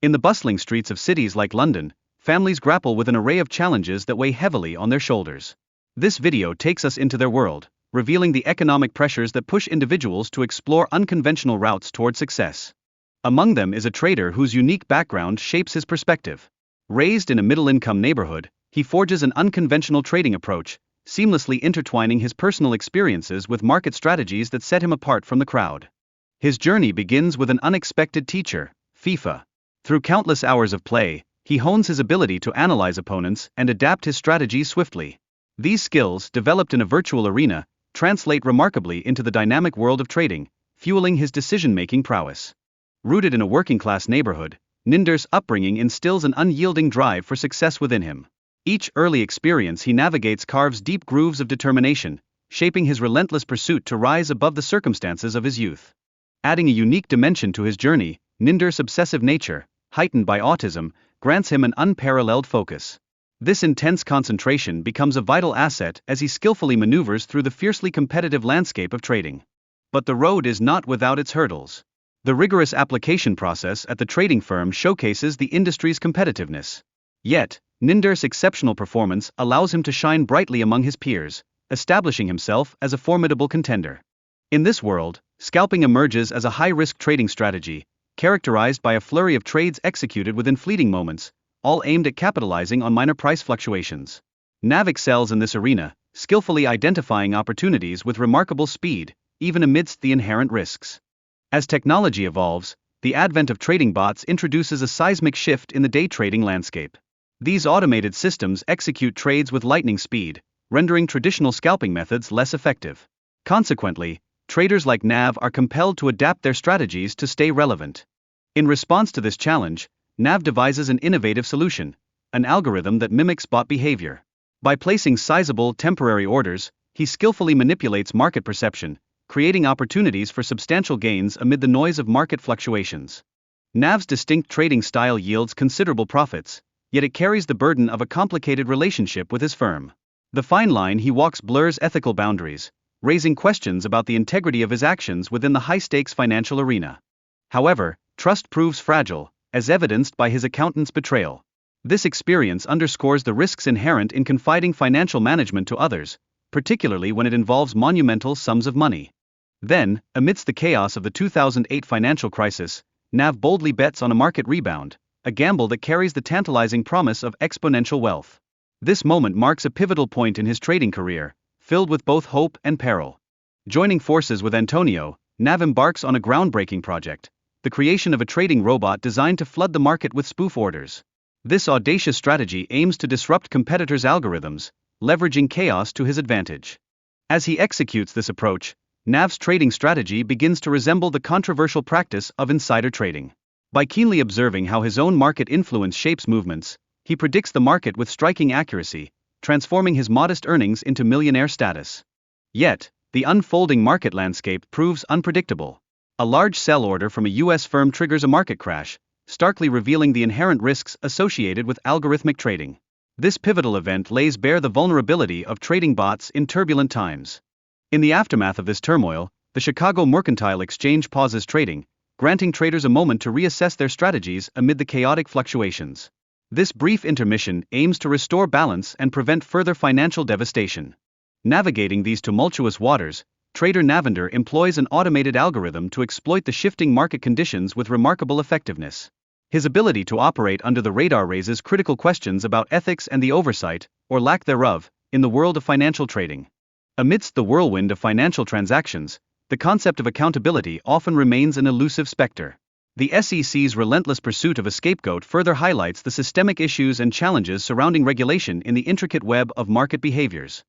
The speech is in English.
In the bustling streets of cities like London, families grapple with an array of challenges that weigh heavily on their shoulders. This video takes us into their world, revealing the economic pressures that push individuals to explore unconventional routes toward success. Among them is a trader whose unique background shapes his perspective. Raised in a middle-income neighborhood, he forges an unconventional trading approach, seamlessly intertwining his personal experiences with market strategies that set him apart from the crowd. His journey begins with an unexpected teacher, FIFA. Through countless hours of play, he hones his ability to analyze opponents and adapt his strategies swiftly. These skills, developed in a virtual arena, translate remarkably into the dynamic world of trading, fueling his decision-making prowess. Rooted in a working-class neighborhood, Navender's upbringing instills an unyielding drive for success within him. Each early experience he navigates carves deep grooves of determination, shaping his relentless pursuit to rise above the circumstances of his youth. Adding a unique dimension to his journey, Navender's obsessive nature, heightened by autism, grants him an unparalleled focus. This intense concentration becomes a vital asset as he skillfully maneuvers through the fiercely competitive landscape of trading. But the road is not without its hurdles. The rigorous application process at the trading firm showcases the industry's competitiveness. Yet, Navender's exceptional performance allows him to shine brightly among his peers, establishing himself as a formidable contender. In this world, scalping emerges as a high-risk trading strategy, characterized by a flurry of trades executed within fleeting moments, all aimed at capitalizing on minor price fluctuations. Nav excels in this arena, skillfully identifying opportunities with remarkable speed, even amidst the inherent risks. As technology evolves, the advent of trading bots introduces a seismic shift in the day trading landscape. These automated systems execute trades with lightning speed, rendering traditional scalping methods less effective. Consequently, traders like Nav are compelled to adapt their strategies to stay relevant. In response to this challenge, Nav devises an innovative solution, an algorithm that mimics bot behavior. By placing sizable temporary orders, he skillfully manipulates market perception, creating opportunities for substantial gains amid the noise of market fluctuations. Nav's distinct trading style yields considerable profits, yet it carries the burden of a complicated relationship with his firm. The fine line he walks blurs ethical boundaries, raising questions about the integrity of his actions within the high-stakes financial arena. However, trust proves fragile, as evidenced by his accountant's betrayal. This experience underscores the risks inherent in confiding financial management to others, particularly when it involves monumental sums of money. Then, amidst the chaos of the 2008 financial crisis, Nav boldly bets on a market rebound, a gamble that carries the tantalizing promise of exponential wealth. This moment marks a pivotal point in his trading career, filled with both hope and peril. Joining forces with Antonio, Nav embarks on a groundbreaking project, the creation of a trading robot designed to flood the market with spoof orders. This audacious strategy aims to disrupt competitors' algorithms, leveraging chaos to his advantage. As he executes this approach, Nav's trading strategy begins to resemble the controversial practice of insider trading. By keenly observing how his own market influence shapes movements, he predicts the market with striking accuracy, transforming his modest earnings into millionaire status. Yet, the unfolding market landscape proves unpredictable. A large sell order from a US firm triggers a market crash, starkly revealing the inherent risks associated with algorithmic trading. This pivotal event lays bare the vulnerability of trading bots in turbulent times. In the aftermath of this turmoil, the Chicago Mercantile Exchange pauses trading, granting traders a moment to reassess their strategies amid the chaotic fluctuations. This brief intermission aims to restore balance and prevent further financial devastation. Navigating these tumultuous waters, trader Navender employs an automated algorithm to exploit the shifting market conditions with remarkable effectiveness. His ability to operate under the radar raises critical questions about ethics and the oversight, or lack thereof, in the world of financial trading. Amidst the whirlwind of financial transactions, the concept of accountability often remains an elusive specter. The SEC's relentless pursuit of a scapegoat further highlights the systemic issues and challenges surrounding regulation in the intricate web of market behaviors.